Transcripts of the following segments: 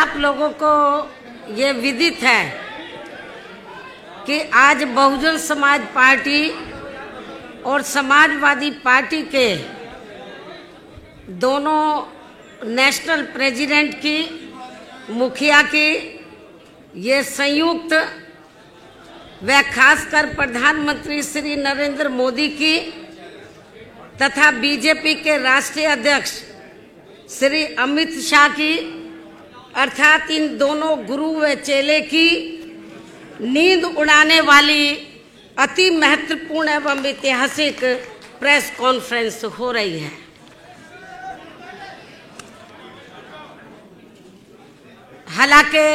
आप लोगों को ये विदित है कि आज बहुजन समाज पार्टी और समाजवादी पार्टी के दोनों नेशनल प्रेसिडेंट की, मुखिया की ये संयुक्त व खासकर प्रधानमंत्री श्री नरेंद्र मोदी की तथा बीजेपी के राष्ट्रीय अध्यक्ष श्री अमित शाह की, अर्थात इन दोनों गुरु व चेले की नींद उड़ाने वाली अति महत्वपूर्ण एवं ऐतिहासिक प्रेस कॉन्फ्रेंस हो रही है। हालांकि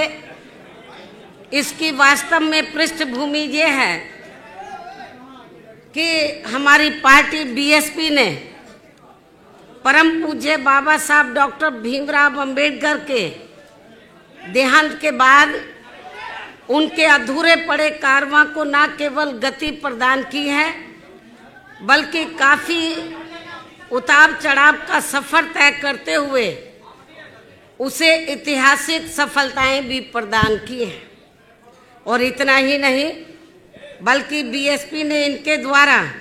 इसकी वास्तव में पृष्ठभूमि ये है कि हमारी पार्टी बीएसपी ने परम पूज्य बाबा साहब डॉक्टर भीमराव अंबेडकर के देहांत के बाद उनके अधूरे पड़े कारवां को न केवल गति प्रदान की है, बल्कि काफी उतार चढ़ाव का सफर तय करते हुए उसे ऐतिहासिक सफलताएं भी प्रदान की हैं। और इतना ही नहीं, बल्कि बीएसपी ने इनके द्वारा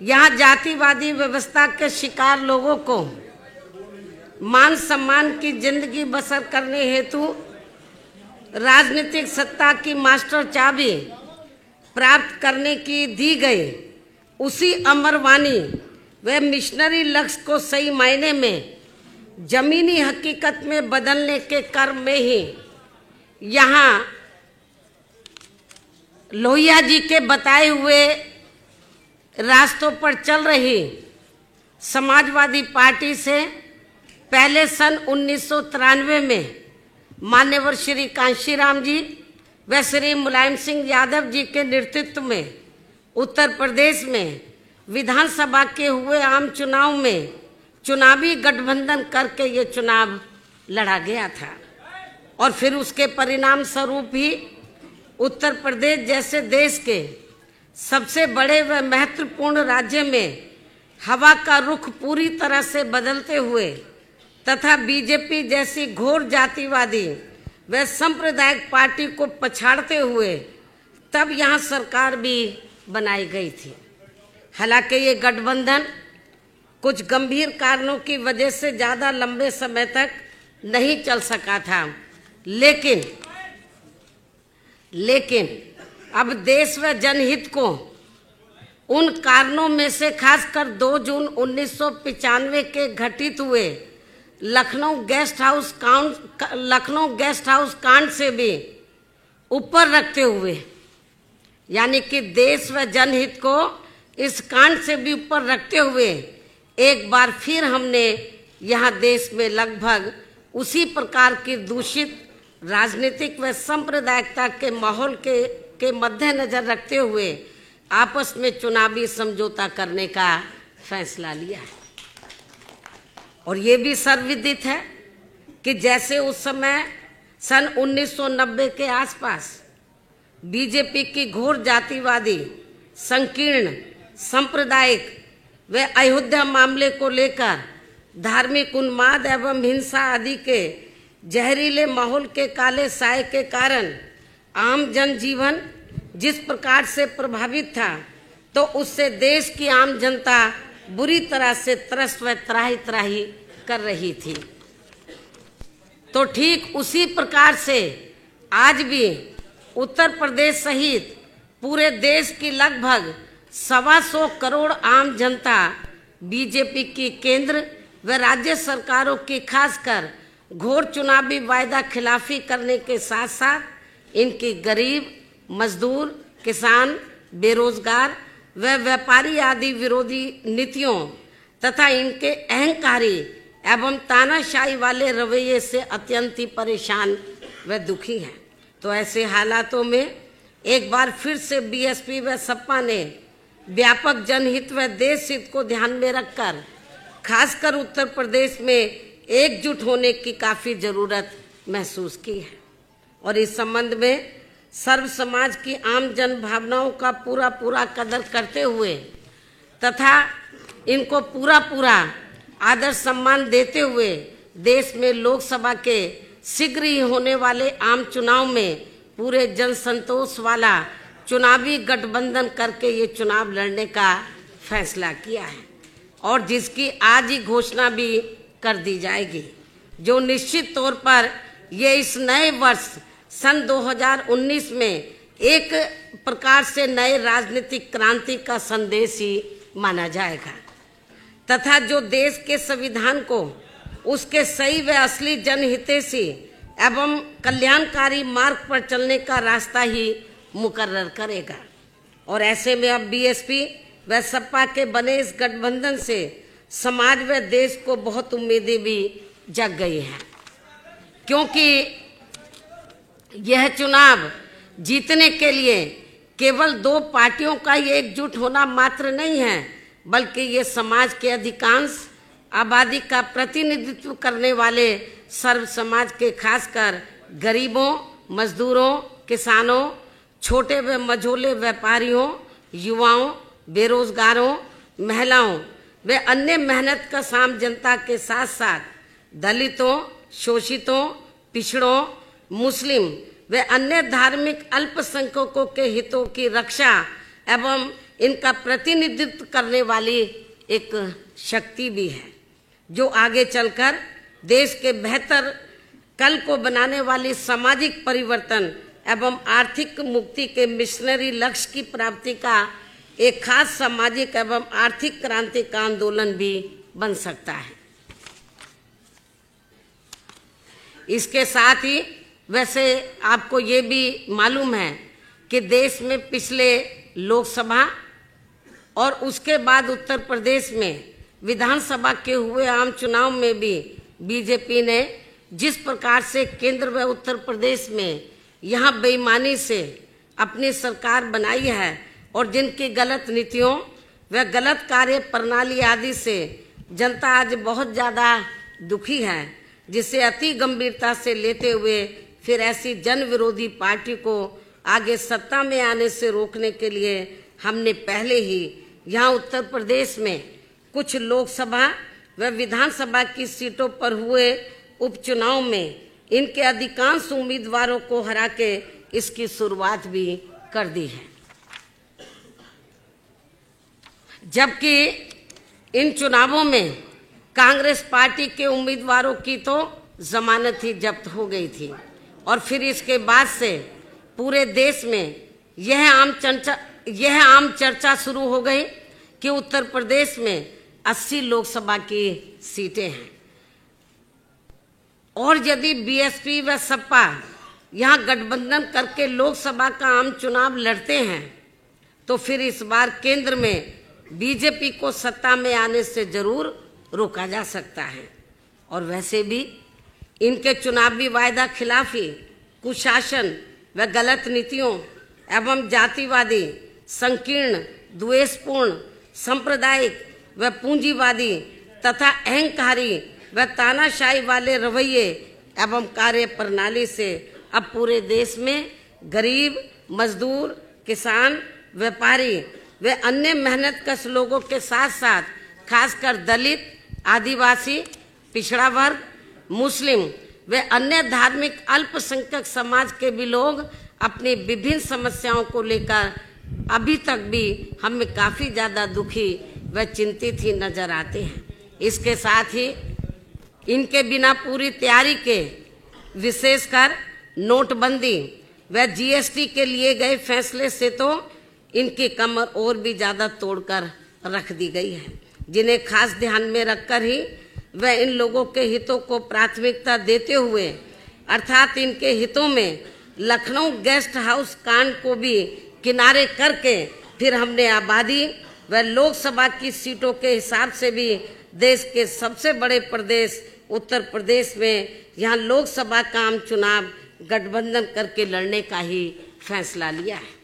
यहाँ जातिवादी व्यवस्था के शिकार लोगों को मान सम्मान की जिंदगी बसर करने हेतु राजनीतिक सत्ता की मास्टर चाबी प्राप्त करने की दी गई उसी अमरवाणी व मिशनरी लक्ष्य को सही मायने में जमीनी हकीकत में बदलने के क्रम में ही यहाँ लोहिया जी के बताए हुए रास्तों पर चल रही समाजवादी पार्टी से पहले सन 1993 में मान्यवर श्री कांशीराम जी व श्री मुलायम सिंह यादव जी के नेतृत्व में उत्तर प्रदेश में विधानसभा के हुए आम चुनाव में चुनावी गठबंधन करके ये चुनाव लड़ा गया था। और फिर उसके परिणाम स्वरूप ही उत्तर प्रदेश जैसे देश के सबसे बड़े व महत्वपूर्ण राज्य में हवा का रुख पूरी तरह से बदलते हुए तथा बीजेपी जैसी घोर जातिवादी व सांप्रदायिक पार्टी को पछाड़ते हुए तब यहाँ सरकार भी बनाई गई थी। हालांकि ये गठबंधन कुछ गंभीर कारणों की वजह से ज़्यादा लंबे समय तक नहीं चल सका था, लेकिन अब देश व जनहित को उन कारणों में से खासकर 2 जून 1995 के घटित हुए लखनऊ गेस्ट हाउस कांड से भी ऊपर रखते हुए, यानी कि देश व जनहित को इस कांड से भी ऊपर रखते हुए एक बार फिर हमने यहाँ देश में लगभग उसी प्रकार की दूषित राजनीतिक व सांप्रदायिकता के माहौल के मद्देनजर रखते हुए आपस में चुनावी समझौता करने का फैसला लिया है। और ये भी सर्वविदित है कि जैसे उस समय सन 1990 के आसपास बीजेपी की घोर जातिवादी, संकीर्ण, सांप्रदायिक व अयोध्या मामले को लेकर धार्मिक उन्माद एवं हिंसा आदि के जहरीले माहौल के काले साए के कारण आम जनजीवन जिस प्रकार से प्रभावित था, तो उससे देश की आम जनता बुरी तरह से त्रस्त व त्राही कर रही थी। तो ठीक उसी प्रकार से आज भी उत्तर प्रदेश सहित पूरे देश की लगभग 125 करोड़ आम जनता बीजेपी की केंद्र व राज्य सरकारों की खासकर घोर चुनावी वायदा खिलाफी करने के साथ साथ इनकी गरीब, मजदूर, किसान, बेरोजगार व व्यापारी आदि विरोधी नीतियों तथा इनके अहंकारी एवं तानाशाही वाले रवैये से अत्यंत ही परेशान व दुखी हैं। तो ऐसे हालातों में एक बार फिर से बीएसपी व सपा ने व्यापक जनहित व देश हित को ध्यान में रखकर खासकर उत्तर प्रदेश में एकजुट होने की काफ़ी ज़रूरत महसूस की है। और इस संबंध में सर्व समाज की आम जन भावनाओं का पूरा कदर करते हुए तथा इनको पूरा आदर सम्मान देते हुए देश में लोकसभा के शीघ्र ही होने वाले आम चुनाव में पूरे जन संतोष वाला चुनावी गठबंधन करके ये चुनाव लड़ने का फैसला किया है और जिसकी आज ही घोषणा भी कर दी जाएगी, जो निश्चित तौर पर ये इस नए वर्ष सन 2019 में एक प्रकार से नए राजनीतिक क्रांति का संदेश ही माना जाएगा तथा जो देश के संविधान को उसके सही व असली जनहितैषी एवं कल्याणकारी मार्ग पर चलने का रास्ता ही मुकर्रर करेगा। और ऐसे में अब बीएसपी व सपा के बने इस गठबंधन से समाज व देश को बहुत उम्मीदें भी जग गई हैं, क्योंकि यह चुनाव जीतने के लिए केवल दो पार्टियों का ये एकजुट होना मात्र नहीं है, बल्कि ये समाज के अधिकांश आबादी का प्रतिनिधित्व करने वाले सर्व समाज के खासकर गरीबों, मजदूरों, किसानों, छोटे व मझोले व्यापारियों, युवाओं, बेरोजगारों, महिलाओं व अन्य मेहनत का आम जनता के साथ साथ दलितों, शोषितों, पिछड़ों, मुस्लिम व अन्य धार्मिक अल्पसंख्यकों के हितों की रक्षा एवं इनका प्रतिनिधित्व करने वाली एक शक्ति भी है, जो आगे चलकर देश के बेहतर कल को बनाने वाली सामाजिक परिवर्तन एवं आर्थिक मुक्ति के मिशनरी लक्ष्य की प्राप्ति का एक खास सामाजिक एवं आर्थिक क्रांति का आंदोलन भी बन सकता है। इसके साथ ही वैसे आपको ये भी मालूम है कि देश में पिछले लोकसभा और उसके बाद उत्तर प्रदेश में विधानसभा के हुए आम चुनाव में भी बीजेपी ने जिस प्रकार से केंद्र व उत्तर प्रदेश में यहाँ बेईमानी से अपनी सरकार बनाई है और जिनकी गलत नीतियों व गलत कार्य प्रणाली आदि से जनता आज बहुत ज़्यादा दुखी है, जिसे अति गंभीरता से लेते हुए फिर ऐसी जन विरोधी पार्टी को आगे सत्ता में आने से रोकने के लिए हमने पहले ही यहाँ उत्तर प्रदेश में कुछ लोकसभा व विधानसभा की सीटों पर हुए उपचुनाव में इनके अधिकांश उम्मीदवारों को हरा के इसकी शुरुआत भी कर दी है। जबकि इन चुनावों में कांग्रेस पार्टी के उम्मीदवारों की तो जमानत ही जब्त हो गई थी और फिर इसके बाद से पूरे देश में यह आम चर्चा शुरू हो गई कि उत्तर प्रदेश में 80 लोकसभा की सीटें हैं और यदि बीएसपी व सपा यहाँ गठबंधन करके लोकसभा का आम चुनाव लड़ते हैं तो फिर इस बार केंद्र में बीजेपी को सत्ता में आने से जरूर रोका जा सकता है। और वैसे भी इनके चुनावी वायदा खिलाफी, कुशासन व गलत नीतियों एवं जातिवादी, संकीर्ण, द्वेषपूर्ण, सांप्रदायिक व पूंजीवादी तथा अहंकारी व तानाशाही वाले रवैये एवं कार्य प्रणाली से अब पूरे देश में गरीब, मजदूर, किसान, व्यापारी व अन्य मेहनतकश लोगों के साथ साथ खासकर दलित, आदिवासी, पिछड़ा वर्ग, मुस्लिम व अन्य धार्मिक अल्पसंख्यक समाज के भी लोग अपनी विभिन्न समस्याओं को लेकर अभी तक भी हमें काफ़ी ज़्यादा दुखी व चिंतित ही नजर आते हैं। इसके साथ ही इनके बिना पूरी तैयारी के विशेषकर नोटबंदी व जीएसटी के लिए गए फैसले से तो इनकी कमर और भी ज़्यादा तोड़कर रख दी गई है, जिन्हें खास ध्यान में रखकर ही वह इन लोगों के हितों को प्राथमिकता देते हुए अर्थात इनके हितों में लखनऊ गेस्ट हाउस कांड को भी किनारे करके फिर हमने आबादी व लोकसभा की सीटों के हिसाब से भी देश के सबसे बड़े प्रदेश उत्तर प्रदेश में यहाँ लोकसभा का आम चुनाव गठबंधन करके लड़ने का ही फैसला लिया है,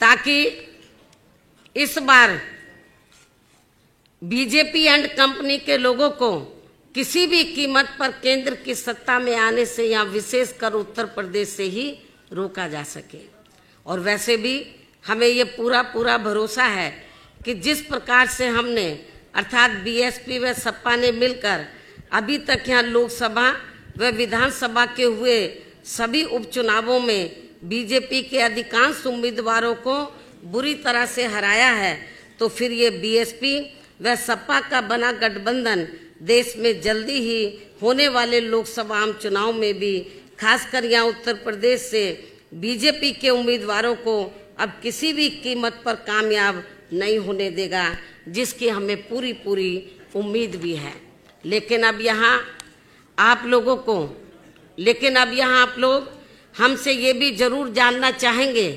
ताकि इस बार बीजेपी एंड कंपनी के लोगों को किसी भी कीमत पर केंद्र की सत्ता में आने से या विशेषकर उत्तर प्रदेश से ही रोका जा सके। और वैसे भी हमें ये पूरा भरोसा है कि जिस प्रकार से हमने अर्थात बीएसपी व सपा ने मिलकर अभी तक यहाँ लोकसभा व विधानसभा के हुए सभी उपचुनावों में बीजेपी के अधिकांश उम्मीदवारों को बुरी तरह से हराया है, तो फिर ये बीएसपी व सपा का बना गठबंधन देश में जल्दी ही होने वाले लोकसभा आम चुनाव में भी खासकर यहाँ उत्तर प्रदेश से बीजेपी के उम्मीदवारों को अब किसी भी कीमत पर कामयाब नहीं होने देगा, जिसकी हमें पूरी उम्मीद भी है। लेकिन अब यहाँ आप लोग हमसे ये भी जरूर जानना चाहेंगे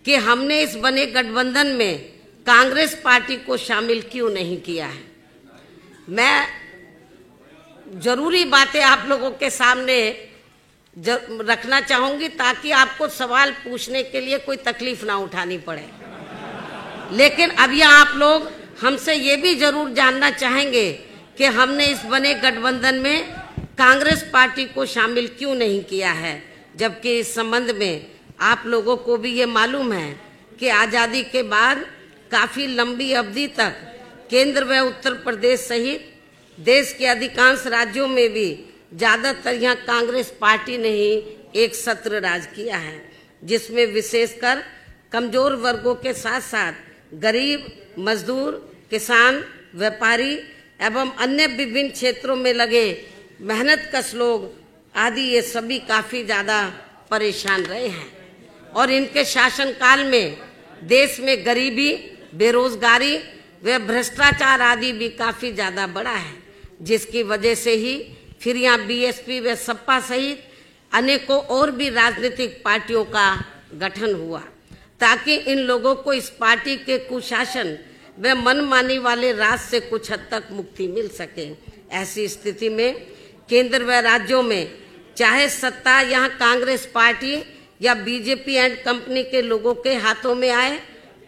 कि हमने इस बने गठबंधन में कांग्रेस पार्टी को शामिल क्यों नहीं किया है। मैं जरूरी बातें आप लोगों के सामने रखना चाहूंगी ताकि आपको सवाल पूछने के लिए कोई तकलीफ ना उठानी पड़े। लेकिन अब यहाँ आप लोग हमसे ये भी जरूर जानना चाहेंगे कि हमने इस बने गठबंधन में कांग्रेस पार्टी को शामिल क्यों नहीं किया है, जबकि इस संबंध में आप लोगों को भी ये मालूम है कि आज़ादी के बाद काफ़ी लंबी अवधि तक केंद्र व उत्तर प्रदेश सहित देश के अधिकांश राज्यों में भी ज़्यादातर यहाँ कांग्रेस पार्टी ने ही एक सत्र राज किया है, जिसमें विशेषकर कमजोर वर्गों के साथ साथ गरीब, मजदूर, किसान, व्यापारी एवं अन्य विभिन्न क्षेत्रों में लगे मेहनतकश लोग आदि ये सभी काफ़ी ज़्यादा परेशान रहे हैं। और इनके शासनकाल में देश में गरीबी, बेरोजगारी व भ्रष्टाचार आदि भी काफ़ी ज़्यादा बढ़ा है, जिसकी वजह से ही फिर यहाँ बीएसपी व सपा सहित अनेकों और भी राजनीतिक पार्टियों का गठन हुआ, ताकि इन लोगों को इस पार्टी के कुशासन व मनमानी वाले राज से कुछ हद तक मुक्ति मिल सके। ऐसी स्थिति में केंद्र व राज्यों में चाहे सत्ता यहाँ कांग्रेस पार्टी या बीजेपी एंड कंपनी के लोगों के हाथों में आए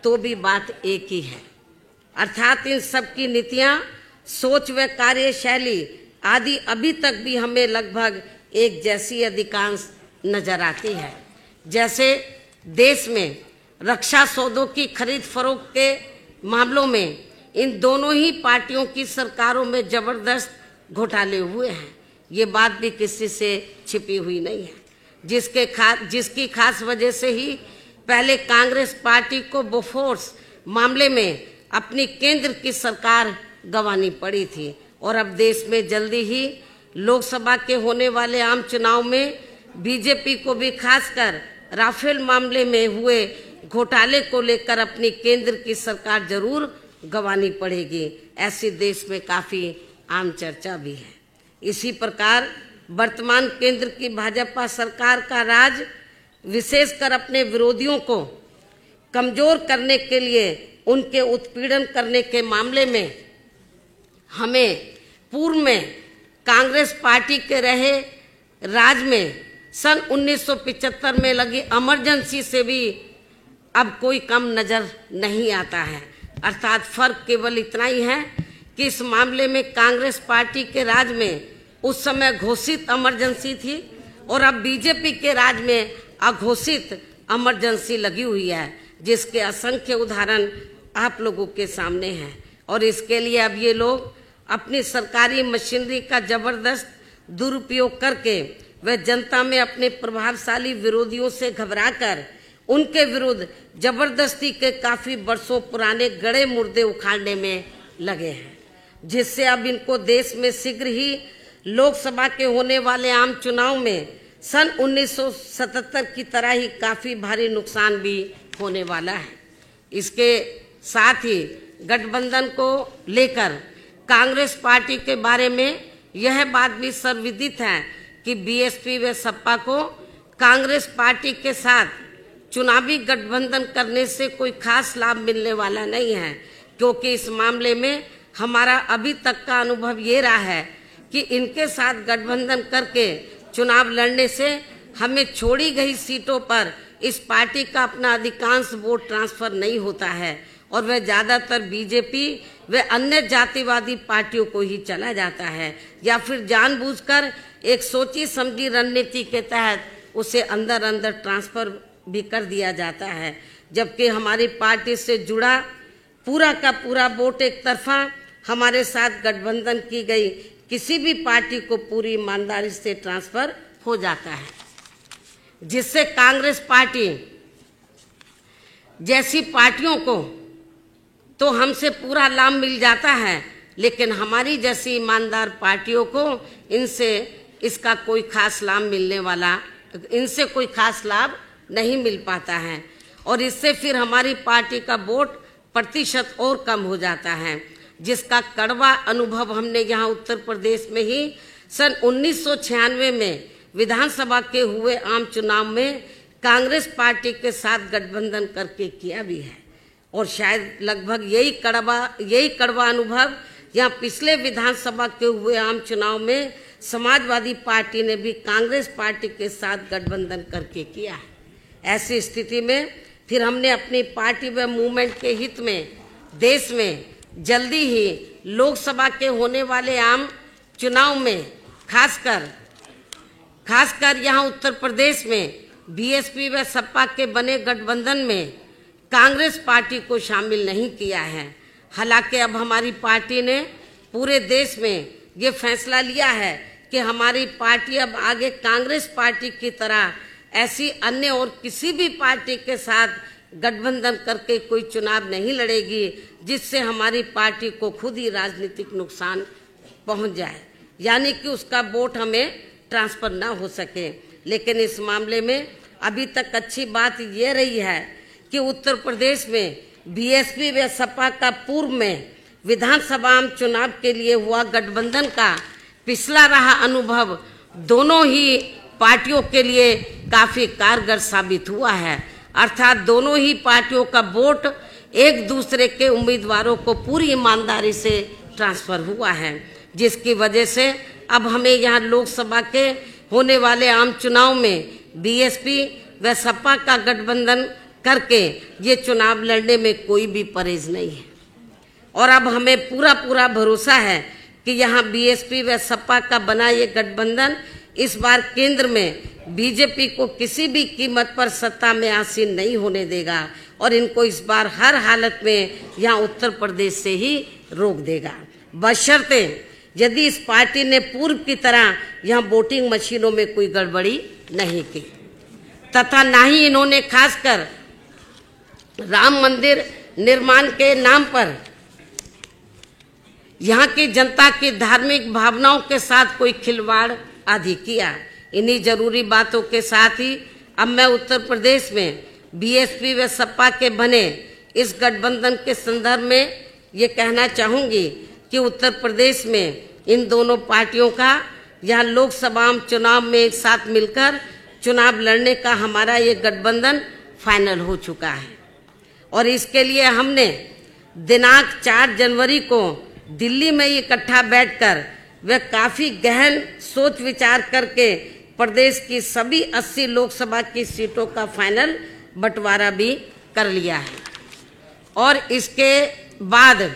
तो भी बात एक ही है, अर्थात इन सब की नीतियाँ, सोच व कार्यशैली आदि अभी तक भी हमें लगभग एक जैसी अधिकांश नजर आती है। जैसे देश में रक्षा सौदों की खरीद फरोख्त के मामलों में इन दोनों ही पार्टियों की सरकारों में जबरदस्त घोटाले हुए हैं, ये बात भी किसी से छिपी हुई नहीं है, जिसकी खास वजह से ही पहले कांग्रेस पार्टी को बोफोर्स मामले में अपनी केंद्र की सरकार गंवानी पड़ी थी। और अब देश में जल्दी ही लोकसभा के होने वाले आम चुनाव में बीजेपी को भी खासकर राफेल मामले में हुए घोटाले को लेकर अपनी केंद्र की सरकार जरूर गंवानी पड़ेगी, ऐसी देश में काफ़ी आम चर्चा भी है। इसी प्रकार वर्तमान केंद्र की भाजपा सरकार का राज विशेषकर अपने विरोधियों को कमजोर करने के लिए उनके उत्पीड़न करने के मामले में हमें पूर्व में कांग्रेस पार्टी के रहे राज में सन 1975 में लगी इमरजेंसी से भी अब कोई कम नजर नहीं आता है। अर्थात फर्क केवल इतना ही है कि इस मामले में कांग्रेस पार्टी के राज में उस समय घोषित इमरजेंसी थी और अब बीजेपी के राज में अघोषित इमरजेंसी लगी हुई है, जिसके असंख्य उदाहरण आप लोगों के सामने हैं। और इसके लिए अब ये लोग अपनी सरकारी मशीनरी का जबरदस्त दुरुपयोग करके वे जनता में अपने प्रभावशाली विरोधियों से घबराकर उनके विरुद्ध जबरदस्ती के काफी वर्षों पुराने गड़े मुर्दे उखाड़ने में लगे हैं, जिससे अब इनको देश में शीघ्र ही लोकसभा के होने वाले आम चुनाव में सन 1977 की तरह ही काफी भारी नुकसान भी होने वाला है। इसके साथ ही गठबंधन को लेकर कांग्रेस पार्टी के बारे में यह बात भी सर्वविदित है कि बीएसपी व सपा को कांग्रेस पार्टी के साथ चुनावी गठबंधन करने से कोई खास लाभ मिलने वाला नहीं है, क्योंकि इस मामले में हमारा अभी तक का अनुभव ये रहा है कि इनके साथ गठबंधन करके चुनाव लड़ने से हमें छोड़ी गई सीटों पर इस पार्टी का अपना अधिकांश वोट ट्रांसफर नहीं होता है और वह ज़्यादातर बीजेपी व अन्य जातिवादी पार्टियों को ही चला जाता है, या फिर जानबूझकर एक सोची समझी रणनीति के तहत उसे अंदर अंदर ट्रांसफर भी कर दिया जाता है। जबकि हमारी पार्टी से जुड़ा पूरा का पूरा वोट एक तरफा हमारे साथ गठबंधन की गई किसी भी पार्टी को पूरी ईमानदारी से ट्रांसफर हो जाता है, जिससे कांग्रेस पार्टी जैसी पार्टियों को तो हमसे पूरा लाभ मिल जाता है, लेकिन हमारी जैसी ईमानदार पार्टियों को इसका कोई खास लाभ इनसे कोई खास लाभ नहीं मिल पाता है, और इससे फिर हमारी पार्टी का वोट प्रतिशत और कम हो जाता है, जिसका कड़वा अनुभव हमने यहाँ उत्तर प्रदेश में ही सन 1996 में विधानसभा के हुए आम चुनाव में कांग्रेस पार्टी के साथ गठबंधन करके किया भी है। और शायद लगभग यही कड़वा अनुभव यहाँ पिछले विधानसभा के हुए आम चुनाव में समाजवादी पार्टी ने भी कांग्रेस पार्टी के साथ गठबंधन करके किया है। ऐसी स्थिति में फिर हमने अपनी पार्टी व मूवमेंट के हित में देश में जल्दी ही लोकसभा के होने वाले आम चुनाव में खासकर यहाँ उत्तर प्रदेश में बीएसपी व सपा के बने गठबंधन में कांग्रेस पार्टी को शामिल नहीं किया है। हालांकि अब हमारी पार्टी ने पूरे देश में ये फैसला लिया है कि हमारी पार्टी अब आगे कांग्रेस पार्टी की तरह ऐसी अन्य और किसी भी पार्टी के साथ गठबंधन करके कोई चुनाव नहीं लड़ेगी, जिससे हमारी पार्टी को खुद ही राजनीतिक नुकसान पहुंच जाए, यानी कि उसका वोट हमें ट्रांसफर ना हो सके। लेकिन इस मामले में अभी तक अच्छी बात ये रही है कि उत्तर प्रदेश में बीएसपी व सपा का पूर्व में विधानसभा आम चुनाव के लिए हुआ गठबंधन का पिछला रहा अनुभव दोनों ही पार्टियों के लिए काफी कारगर साबित हुआ है। अर्थात दोनों ही पार्टियों का वोट एक दूसरे के उम्मीदवारों को पूरी ईमानदारी से ट्रांसफर हुआ है, जिसकी वजह से अब हमें यहाँ लोकसभा के होने वाले आम चुनाव में बीएसपी व सपा का गठबंधन करके ये चुनाव लड़ने में कोई भी परहेज नहीं है। और अब हमें पूरा भरोसा है कि यहाँ बीएसपी व सपा का बना ये गठबंधन इस बार केंद्र में बीजेपी को किसी भी कीमत पर सत्ता में आसीन नहीं होने देगा, और इनको इस बार हर हालत में यहाँ उत्तर प्रदेश से ही रोक देगा, बशर्ते यदि इस पार्टी ने पूर्व की तरह यहाँ वोटिंग मशीनों में कोई गड़बड़ी नहीं की, तथा ना ही इन्होंने खासकर राम मंदिर निर्माण के नाम पर यहाँ की जनता की धार्मिक भावनाओं के साथ कोई खिलवाड़ आदि किया। इन्हीं जरूरी बातों के साथ ही अब मैं उत्तर प्रदेश में बीएसपी व सपा के बने इस गठबंधन के संदर्भ में ये कहना चाहूँगी कि उत्तर प्रदेश में इन दोनों पार्टियों का यहाँ लोकसभा चुनाव में एक साथ मिलकर चुनाव लड़ने का हमारा ये गठबंधन फाइनल हो चुका है, और इसके लिए हमने दिनांक 4 जनवरी को दिल्ली में इकट्ठा बैठकर वे काफी गहन सोच विचार करके प्रदेश की सभी 80 लोकसभा की सीटों का फाइनल बंटवारा भी कर लिया है। और इसके बाद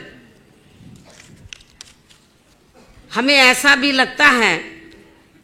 हमें ऐसा भी लगता है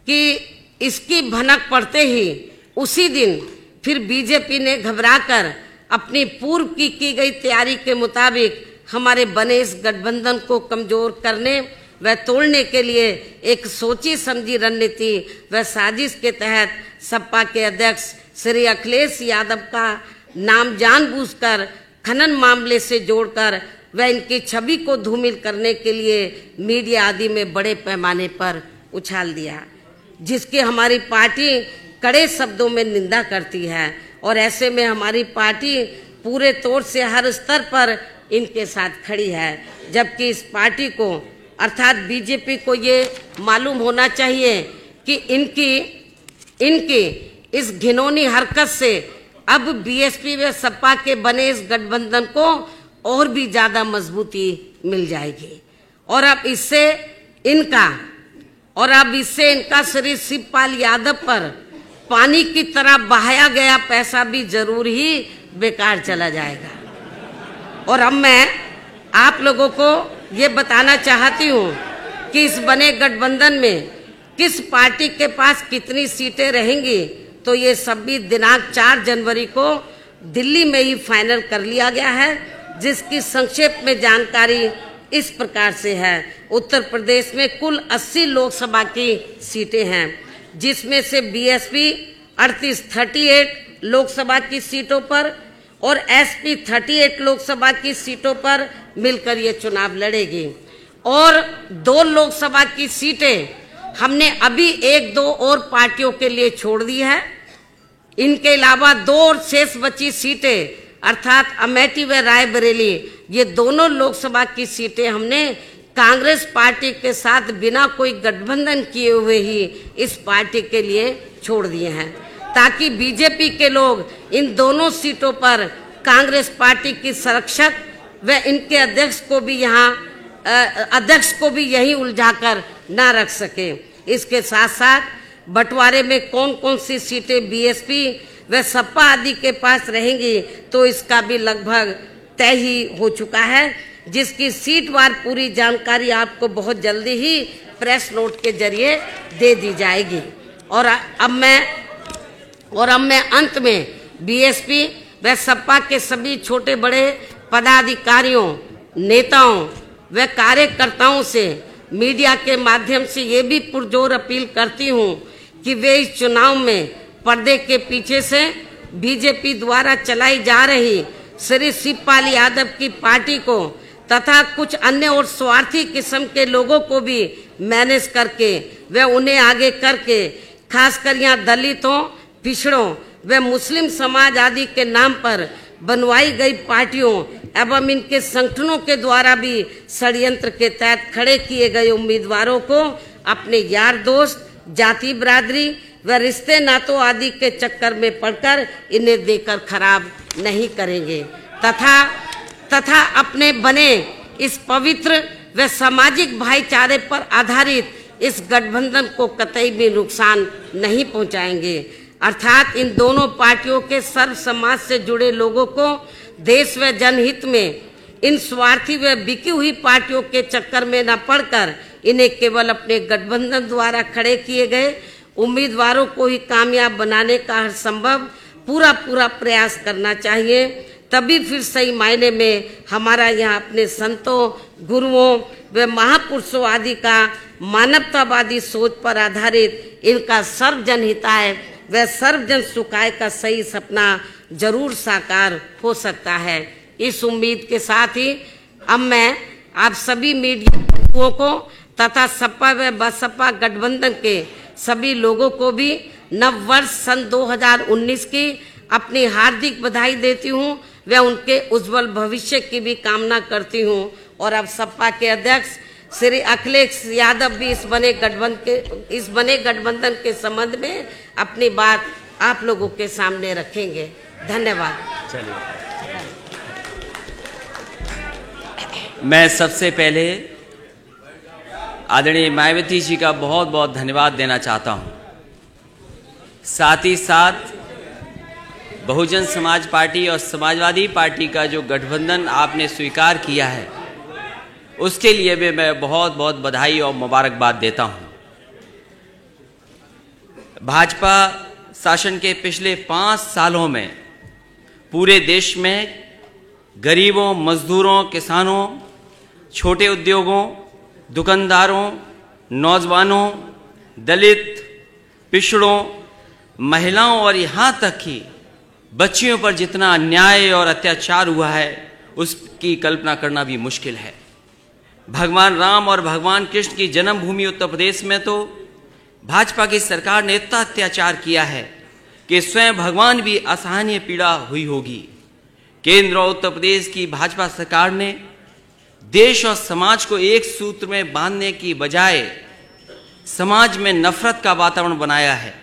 कि इसकी भनक पड़ते ही उसी दिन फिर बीजेपी ने घबराकर अपनी पूर्व की गई तैयारी के मुताबिक हमारे बने इस गठबंधन को कमजोर करने व तोड़ने के लिए एक सोची समझी रणनीति व साजिश के तहत सपा के अध्यक्ष श्री अखिलेश यादव का नाम जानबूझकर खनन मामले से जोड़कर व इनकी छवि को धूमिल करने के लिए मीडिया आदि में बड़े पैमाने पर उछाल दिया, जिसकी हमारी पार्टी कड़े शब्दों में निंदा करती है। और ऐसे में हमारी पार्टी पूरे तौर से हर स्तर पर इनके साथ खड़ी है, जबकि इस पार्टी को अर्थात बीजेपी को ये मालूम होना चाहिए कि इनकी इस घिनौनी हरकत से अब बीएसपी व सपा के बने इस गठबंधन को और भी ज्यादा मजबूती मिल जाएगी। और अब इससे इनका श्री शिवपाल यादव पर पानी की तरह बहाया गया पैसा भी जरूर ही बेकार चला जाएगा। और अब मैं आप लोगों को ये बताना चाहती हूँ कि इस बने गठबंधन में किस पार्टी के पास कितनी सीटें रहेंगी, तो ये सभी दिनांक 4 जनवरी को दिल्ली में ही फाइनल कर लिया गया है, जिसकी संक्षेप में जानकारी इस प्रकार से है। उत्तर प्रदेश में कुल 80 लोकसभा की सीटें हैं, जिसमें से बीएसपी 38 लोकसभा की सीटों पर और एसपी 38 लोकसभा की सीटों पर मिलकर ये चुनाव लड़ेगी। और 2 लोकसभा की सीटें हमने अभी 1-2 और पार्टियों के लिए छोड़ दी है। इनके अलावा 2 और शेष बची सीटें अर्थात अमेठी व रायबरेली, ये दोनों लोकसभा की सीटें हमने कांग्रेस पार्टी के साथ बिना कोई गठबंधन किए हुए ही इस पार्टी के लिए छोड़ दिए हैं, ताकि बीजेपी के लोग इन दोनों सीटों पर कांग्रेस पार्टी की संरक्षक व इनके अध्यक्ष को भी यही उलझाकर ना रख सके। इसके साथ साथ बंटवारे में कौन कौन सी सीटें बीएसपी व सपा आदि के पास रहेंगी, तो इसका भी लगभग तय ही हो चुका है, जिसकी सीटवार पूरी जानकारी आपको बहुत जल्दी ही प्रेस नोट के जरिए दे दी जाएगी। और अब मैं अंत में बीएसपी व सपा के सभी छोटे बड़े पदाधिकारियों, नेताओं व कार्यकर्ताओं से मीडिया के माध्यम से ये भी पुरजोर अपील करती हूँ कि वे इस चुनाव में पर्दे के पीछे से बीजेपी द्वारा चलाई जा रही श्री शिवपाल यादव की पार्टी को तथा कुछ अन्य और स्वार्थी किस्म के लोगों को भी मैनेज करके व उन्हें आगे करके खासकर यहाँ दलितों, पिछड़ों व मुस्लिम समाज आदि के नाम पर बनवाई गई पार्टियों एवं इनके संगठनों के द्वारा भी षड्यंत्र के तहत खड़े किए गए उम्मीदवारों को अपने यार दोस्त, जाति बिरादरी व रिश्ते नातों आदि के चक्कर में पड़कर इन्हें देकर खराब नहीं करेंगे तथा अपने बने इस पवित्र व सामाजिक भाईचारे पर आधारित इस गठबंधन को कतई भी नुकसान नहीं पहुंचाएंगे। अर्थात इन दोनों पार्टियों के सर्व समाज से जुड़े लोगों को देश व जनहित में इन स्वार्थी व बिकी हुई पार्टियों के चक्कर में न पड़कर इन्हें केवल अपने गठबंधन द्वारा खड़े किए गए उम्मीदवारों को ही कामयाब बनाने का हर संभव पूरा प्रयास करना चाहिए। तभी फिर सही मायने में हमारा यहाँ अपने संतों, गुरुओं व महापुरुषों आदि का मानवतावादी सोच पर आधारित इनका सर्वजन हिताय व सर्वजन सुखाय का सही सपना जरूर साकार हो सकता है। इस उम्मीद के साथ ही अब मैं आप सभी मीडिया को तथा सपा व बसपा गठबंधन के सभी लोगों को भी नव वर्ष सन 2019 की अपनी हार्दिक बधाई देती हूँ व उनके उज्जवल भविष्य की भी कामना करती हूँ। और अब सपा के अध्यक्ष श्री अखिलेश यादव भी इस बने गठबंधन के संबंध में अपनी बात आप लोगों के सामने रखेंगे। धन्यवाद। चलिए, मैं सबसे पहले आदरणीय मायावती जी का बहुत बहुत धन्यवाद देना चाहता हूं। साथ ही साथ बहुजन समाज पार्टी और समाजवादी पार्टी का जो गठबंधन आपने स्वीकार किया है, उसके लिए भी मैं बहुत बहुत बधाई और मुबारकबाद देता हूं। भाजपा शासन के पिछले 5 सालों में पूरे देश में गरीबों, मजदूरों, किसानों, छोटे उद्योगों, दुकानदारों, नौजवानों, दलित, पिछड़ों, महिलाओं और यहाँ तक कि बच्चियों पर जितना अन्याय और अत्याचार हुआ है उसकी कल्पना करना भी मुश्किल है। भगवान राम और भगवान कृष्ण की जन्मभूमि उत्तर प्रदेश में तो भाजपा की सरकार ने इतना अत्याचार किया है कि स्वयं भगवान भी असहनीय पीड़ा हुई होगी। केंद्र और उत्तर प्रदेश की भाजपा सरकार ने देश और समाज को एक सूत्र में बांधने की बजाय समाज में नफरत का वातावरण बनाया है।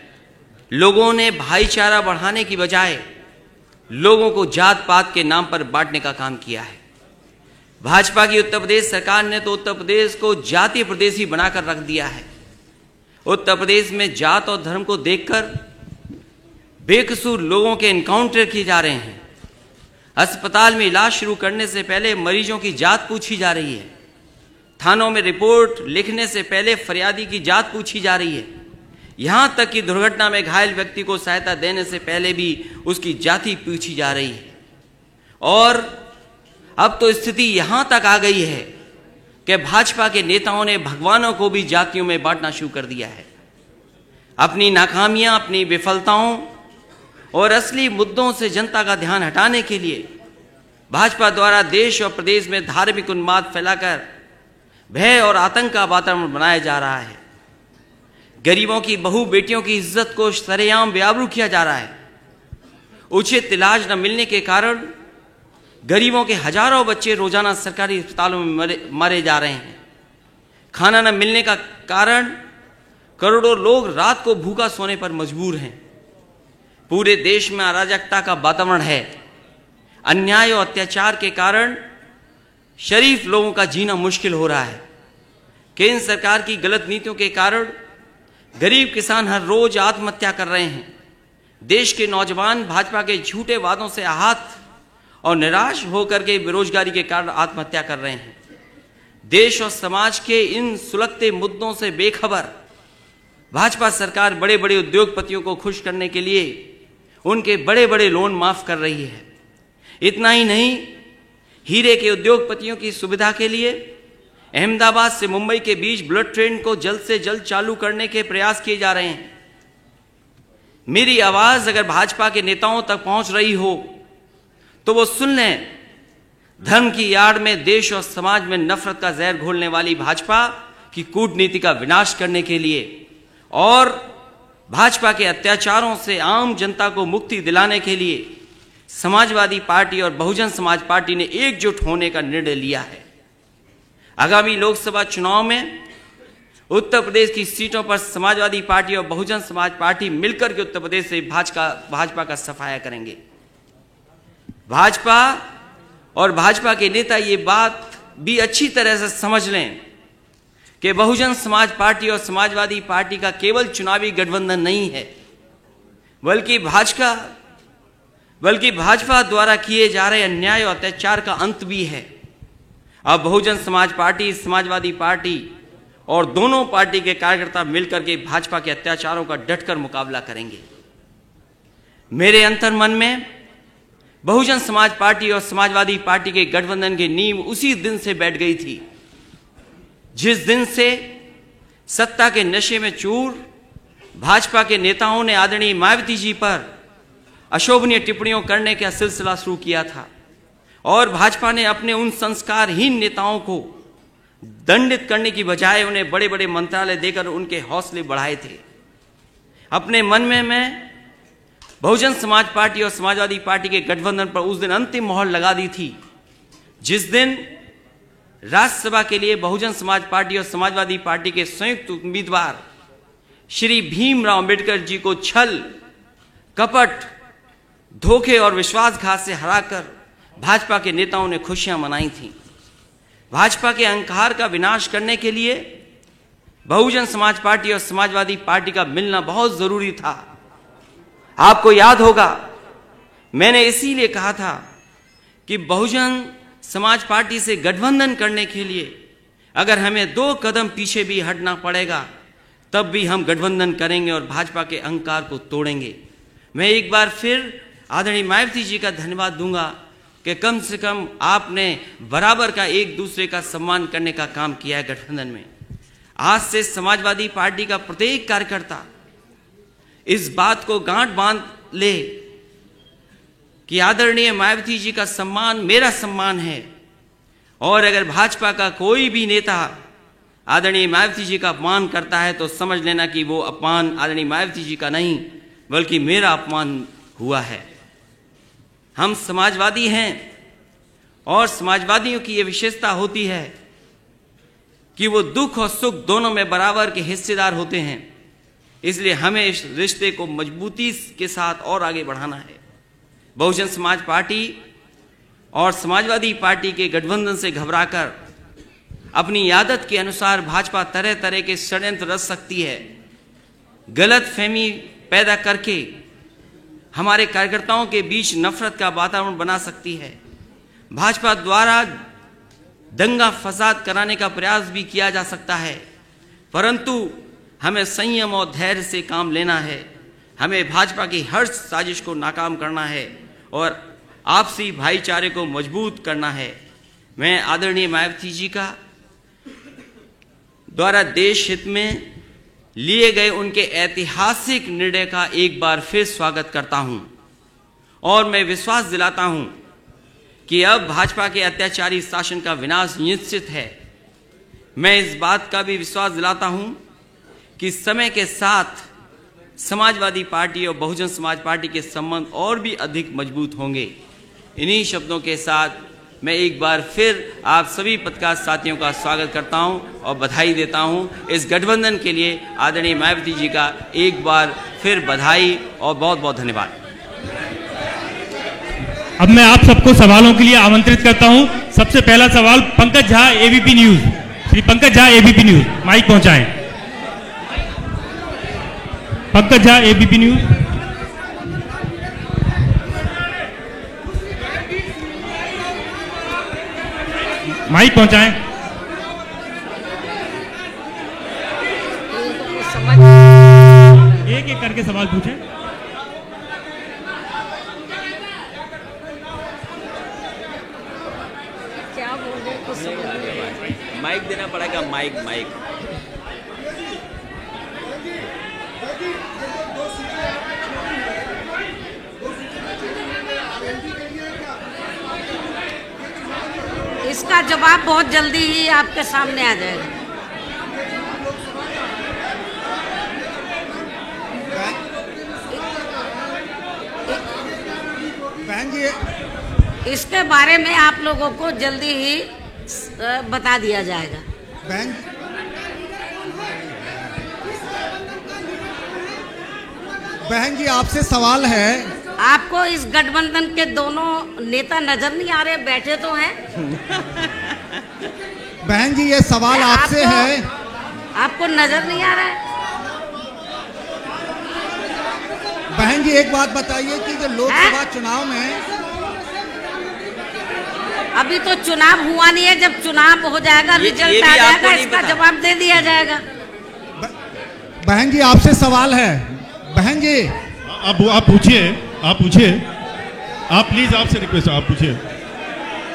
लोगों ने भाईचारा बढ़ाने की बजाय लोगों को जात पात के नाम पर बांटने का काम किया है। भाजपा की उत्तर प्रदेश सरकार ने तो उत्तर प्रदेश को जातीय प्रदेश ही बनाकर रख दिया है। उत्तर प्रदेश में जात और धर्म को देखकर बेकसूर लोगों के एनकाउंटर किए जा रहे हैं। अस्पताल में इलाज शुरू करने से पहले मरीजों की जात पूछी जा रही है। थानों में रिपोर्ट लिखने से पहले फरियादी की जात पूछी जा रही है। यहां तक कि दुर्घटना में घायल व्यक्ति को सहायता देने से पहले भी उसकी जाति पूछी जा रही है। और अब तो स्थिति यहां तक आ गई है कि भाजपा के नेताओं ने भगवानों को भी जातियों में बांटना शुरू कर दिया है। अपनी नाकामियां, अपनी विफलताओं और असली मुद्दों से जनता का ध्यान हटाने के लिए भाजपा द्वारा देश और प्रदेश में धार्मिक उन्माद फैलाकर भय और आतंक का वातावरण बनाया जा रहा है। गरीबों की बहू बेटियों की इज्जत को सरेआम बेआबरू किया जा रहा है। उचित इलाज न मिलने के कारण गरीबों के हजारों बच्चे रोजाना सरकारी अस्पतालों में मरे जा रहे हैं। खाना न मिलने का कारण करोड़ों लोग रात को भूखा सोने पर मजबूर हैं। पूरे देश में अराजकता का वातावरण है। अन्याय और अत्याचार के कारण शरीफ लोगों का जीना मुश्किल हो रहा है। केंद्र सरकार की गलत नीतियों के कारण गरीब किसान हर रोज आत्महत्या कर रहे हैं। देश के नौजवान भाजपा के झूठे वादों से आहत और निराश होकर के बेरोजगारी के कारण आत्महत्या कर रहे हैं। देश और समाज के इन सुलगते मुद्दों से बेखबर भाजपा सरकार बड़े बड़े उद्योगपतियों को खुश करने के लिए उनके बड़े बड़े लोन माफ कर रही है। इतना ही नहीं, हीरे के उद्योगपतियों की सुविधा के लिए अहमदाबाद से मुंबई के बीच बुलेट ट्रेन को जल्द से जल्द चालू करने के प्रयास किए जा रहे हैं। मेरी आवाज अगर भाजपा के नेताओं तक पहुंच रही हो तो वो सुन लें। धर्म की आड़ में देश और समाज में नफरत का जहर घोलने वाली भाजपा की कूटनीति का विनाश करने के लिए और भाजपा के अत्याचारों से आम जनता को मुक्ति दिलाने के लिए समाजवादी पार्टी और बहुजन समाज पार्टी ने एकजुट होने का निर्णय लिया है। आगामी लोकसभा चुनाव में उत्तर प्रदेश की सीटों पर समाजवादी पार्टी और बहुजन समाज पार्टी मिलकर के उत्तर प्रदेश से भाजपा का सफाया करेंगे। भाजपा और भाजपा के नेता ये बात भी अच्छी तरह से समझ लें कि बहुजन समाज पार्टी और समाजवादी पार्टी का केवल चुनावी गठबंधन नहीं है, बल्कि भाजपा द्वारा किए जा रहे अन्याय और अत्याचार का अंत भी है। अब बहुजन समाज पार्टी, समाजवादी पार्टी और दोनों पार्टी के कार्यकर्ता मिलकर के भाजपा के अत्याचारों का डटकर मुकाबला करेंगे। मेरे अंतर्मन में बहुजन समाज पार्टी और समाजवादी पार्टी के गठबंधन की नींव उसी दिन से बैठ गई थी जिस दिन से सत्ता के नशे में चूर भाजपा के नेताओं ने आदरणीय मायावती जी पर अशोभनीय टिप्पणियों करने का सिलसिला शुरू किया था और भाजपा ने अपने उन संस्कारहीन नेताओं को दंडित करने की बजाय उन्हें बड़े बड़े मंत्रालय देकर उनके हौसले बढ़ाए थे। अपने मन में मैं बहुजन समाज पार्टी और समाजवादी पार्टी के गठबंधन पर उस दिन अंतिम मोहर लगा दी थी जिस दिन राज्यसभा के लिए बहुजन समाज पार्टी और समाजवादी पार्टी के संयुक्त उम्मीदवार श्री भीमराव अंबेडकर जी को छल, कपट, धोखे और विश्वासघात से हराकर भाजपा के नेताओं ने खुशियां मनाई थीं। भाजपा के अहंकार का विनाश करने के लिए बहुजन समाज पार्टी और समाजवादी पार्टी का मिलना बहुत जरूरी था। आपको याद होगा, मैंने इसीलिए कहा था कि बहुजन समाज पार्टी से गठबंधन करने के लिए अगर हमें 2 कदम पीछे भी हटना पड़ेगा तब भी हम गठबंधन करेंगे और भाजपा के अहंकार को तोड़ेंगे। मैं एक बार फिर आदरणीय मायावती जी का धन्यवाद दूंगा कि कम से कम आपने बराबर का एक दूसरे का सम्मान करने का काम किया है गठबंधन में। आज से समाजवादी पार्टी का प्रत्येक कार्यकर्ता इस बात को गांठ बांध ले कि आदरणीय मायावती जी का सम्मान मेरा सम्मान है और अगर भाजपा का कोई भी नेता आदरणीय मायावती जी का अपमान करता है तो समझ लेना कि वो अपमान आदरणीय मायावती जी का नहीं बल्कि मेरा अपमान हुआ है। हम समाजवादी हैं और समाजवादियों की ये विशेषता होती है कि वो दुख और सुख दोनों में बराबर के हिस्सेदार होते हैं। इसलिए हमें इस रिश्ते को मजबूती के साथ और आगे बढ़ाना है। बहुजन समाज पार्टी और समाजवादी पार्टी के गठबंधन से घबराकर अपनी आदत के अनुसार भाजपा तरह तरह के षड्यंत्र रच सकती है, गलत फहमी पैदा करके हमारे कार्यकर्ताओं के बीच नफरत का वातावरण बना सकती है। भाजपा द्वारा दंगा फसाद कराने का प्रयास भी किया जा सकता है, परंतु हमें संयम और धैर्य से काम लेना है। हमें भाजपा की हर साजिश को नाकाम करना है और आपसी भाईचारे को मजबूत करना है। मैं आदरणीय मायावती जी का द्वारा देश हित में लिए गए उनके ऐतिहासिक निर्णय का एक बार फिर स्वागत करता हूं और मैं विश्वास दिलाता हूं कि अब भाजपा के अत्याचारी शासन का विनाश निश्चित है। मैं इस बात का भी विश्वास दिलाता हूं कि समय के साथ समाजवादी पार्टी और बहुजन समाज पार्टी के संबंध और भी अधिक मजबूत होंगे। इन्हीं शब्दों के साथ मैं एक बार फिर आप सभी पत्रकार साथियों का स्वागत करता हूं और बधाई देता हूं। इस गठबंधन के लिए आदरणीय मायावती जी का एक बार फिर बधाई और बहुत बहुत धन्यवाद। अब मैं आप सबको सवालों के लिए आमंत्रित करता हूं। सबसे पहला सवाल Pankaj Jha, ABP news. Shri Pankaj Jha, ABP news, mic पहुंचाएं। Pankaj Jha, ABP news. Mic पहुंचाएं। एक एक करके सवाल पूछें। क्या बोल रहे हैं, कुछ समझ नहीं आ रहा। माइक देना पड़ेगा, माइक माइक। इसका जवाब बहुत जल्दी ही आपके सामने आ जाएगा। बहन जी, इसके बारे में आप लोगों को जल्दी ही बता दिया जाएगा। बहन जी, आपसे सवाल है। आपको इस गठबंधन के दोनों नेता नजर नहीं आ रहे? बैठे तो हैं। बहन जी, ये सवाल आपसे है। आपको नजर नहीं आ रहा है? बहन जी, एक बात बताइए कि जो लोकसभा चुनाव में, अभी तो चुनाव हुआ नहीं है, जब चुनाव हो जाएगा, रिजल्ट आ जाएगा, इसका जवाब दे दिया जाएगा। बहन जी, आपसे सवाल है। बहन जी, आप पूछिए, आप पूछिए, आप प्लीज, आपसे रिक्वेस्ट, आप पूछिए,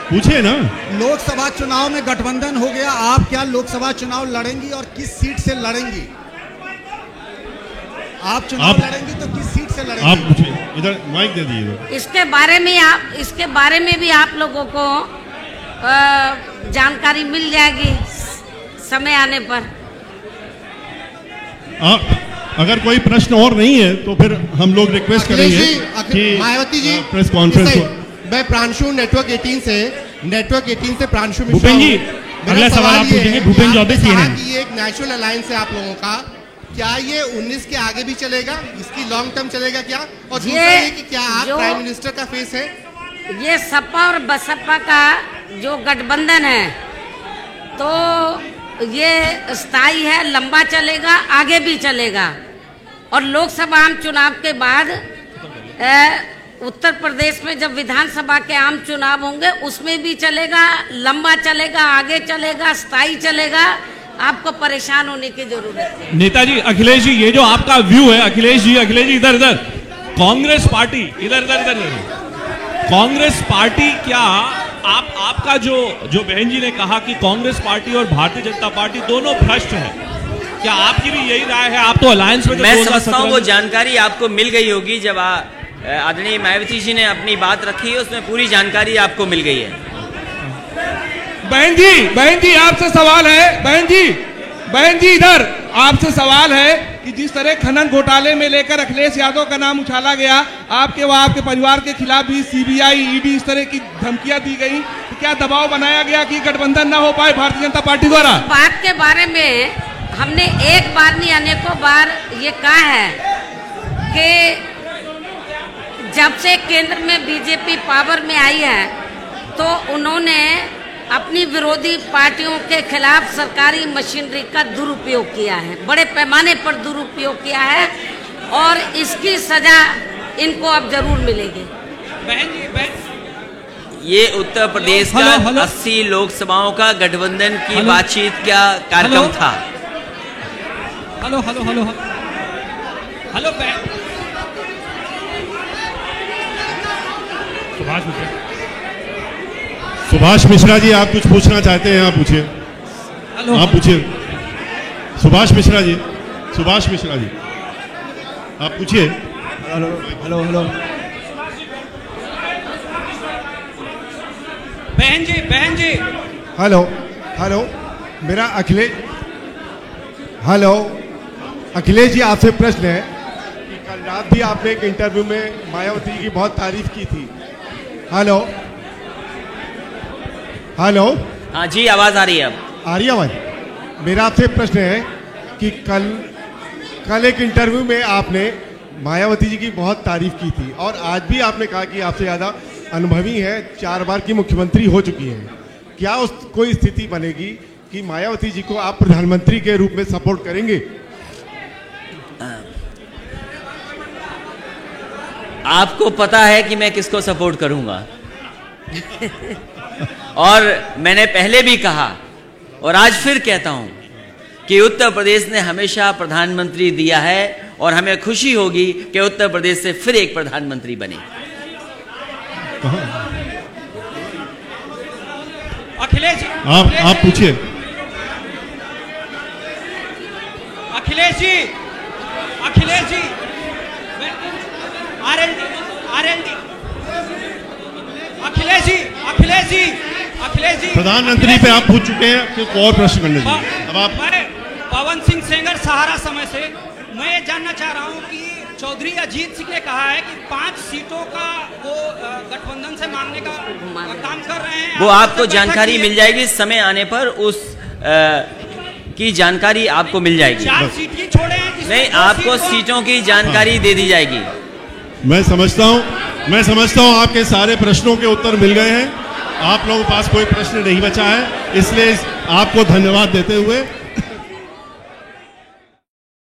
पूछिए ना। लोकसभा चुनाव में गठबंधन हो गया, आप क्या लोकसभा चुनाव लड़ेंगी और किस सीट से लड़ेंगी? आप चुनाव लड़ेंगी तो किस सीट से लड़ेंगी? आप पूछिए, इधर माइक दे दीजिए इधर। इसके बारे में भी आप लोगों को जानकारी मिल जाएगी समय आने पर। अगर कोई प्रश्न और नहीं है तो फिर हम लोग रिक्वेस्ट करेंगे कि मायावती जी प्रेस कॉन्फ्रेंस हो। मैं प्रांशु नेटवर्क 18 से प्रांशु मिश्रा। भूपेन जी, अगला सवाल आप पूछेंगे। भूपेन चौबे, CNN। ये एक नेशनल अलायंस है आप लोगों का, क्या ये 19 के आगे भी चलेगा? इसकी लॉन्ग टर्म चलेगा क्या? और दूसरा ये कि क्या आप प्राइम मिनिस्टर का फेस है? ये सपा और बसपा का जो गठबंधन है तो ये स्थायी है, लंबा चलेगा, आगे भी चलेगा। और लोकसभा आम चुनाव के बाद उत्तर प्रदेश में जब विधानसभा के आम चुनाव होंगे उसमें भी चलेगा, लंबा चलेगा, आगे चलेगा, स्थायी चलेगा। आपको परेशान होने की जरूरत है। नेताजी, अखिलेश जी, ये जो आपका व्यू है, अखिलेश जी इधर इधर, कांग्रेस पार्टी इधर इधर इधर, कांग्रेस पार्टी क्या आपका जो बहन जी ने कहा कि कांग्रेस पार्टी और भारतीय जनता पार्टी दोनों भ्रष्ट है, क्या आपकी भी यही राय है? आप तो अलायंस में, मैं समझता हूँ वो जानकारी आपको मिल गई होगी। जब आदरणीय मायावती जी ने अपनी बात रखी है उसमें पूरी जानकारी आपको मिल गई है। बहन जी आपसे सवाल है। बहन जी इधर आपसे सवाल है कि जिस तरह खनन घोटाले में लेकर अखिलेश यादव का नाम उछाला गया, आपके व आपके परिवार के खिलाफ भी सीबीआई, ईडी इस तरह की धमकियां दी गई, तो क्या दबाव बनाया गया कि गठबंधन ना हो पाए भारतीय जनता पार्टी द्वारा? बात के बारे में हमने एक बार नहीं अनेकों बार ये कहा है कि जब से केंद्र में बीजेपी पावर में आई है तो उन्होंने अपनी विरोधी पार्टियों के खिलाफ सरकारी मशीनरी का दुरुपयोग किया है, बड़े पैमाने पर दुरुपयोग किया है और इसकी सजा इनको अब जरूर मिलेगी। ये उत्तर प्रदेश का 80 लोकसभाओं का गठबंधन की बातचीत का कार्यक्रम था। हेलो सुभाष मिश्रा जी, आप कुछ पूछना चाहते हैं? आप पूछिए, आप पूछिए। सुभाष मिश्रा जी, सुभाष मिश्रा जी, आप पूछिए। हेलो हेलो हेलो, बहन जी हेलो हेलो, मेरा अखिलेश जी आपसे प्रश्न है कि कल रात भी आपने एक इंटरव्यू में मायावती जी की बहुत तारीफ की थी। हेलो हेलो, हाँ जी, आवाज आ रही है अब। आ रही है आवाज? मेरा आपसे प्रश्न है कि कल एक इंटरव्यू में आपने मायावती जी की बहुत तारीफ की थी और आज भी आपने कहा कि आपसे ज़्यादा अनुभवी हैं, 4 बार की मुख्यमंत्री हो चुकी हैं। क्या उस कोई स्थिति बनेगी कि मायावती जी को आप प्रधानमंत्री के रूप में सपोर्ट करेंगे? आपको पता है कि मैं किसको सपोर्ट करूंगा और मैंने पहले भी कहा और आज फिर कहता हूं कि उत्तर प्रदेश ने हमेशा प्रधानमंत्री दिया है और हमें खुशी होगी कि उत्तर प्रदेश से फिर एक प्रधानमंत्री बने। अखिलेश जी, आप पूछिए। अखिलेश जी आरएनडी अखिलेश जी प्रधानमंत्री पे आप पूछ चुके हैं कि और प्रश्न करने दीजिए। अब आप। मैं पवन सिंह सेंगर सहारा समय से मैं ये जानना चाह रहा हूँ कि चौधरी अजीत सिंह ने कहा है कि 5 सीटों का वो गठबंधन से मांगने का काम कर रहे हैं। वो आपको जानकारी मिल जाएगी समय आने पर, उस की जानकारी आपको मिल जाएगी। 4 सीट ही छोड़े हैं, नहीं, आपको सीटों की जानकारी दे दी जाएगी। मैं समझता हूं आपके सारे प्रश्नों के उत्तर मिल गए हैं। आप लोगों के पास कोई प्रश्न नहीं बचा है, इसलिए आपको धन्यवाद देते हुए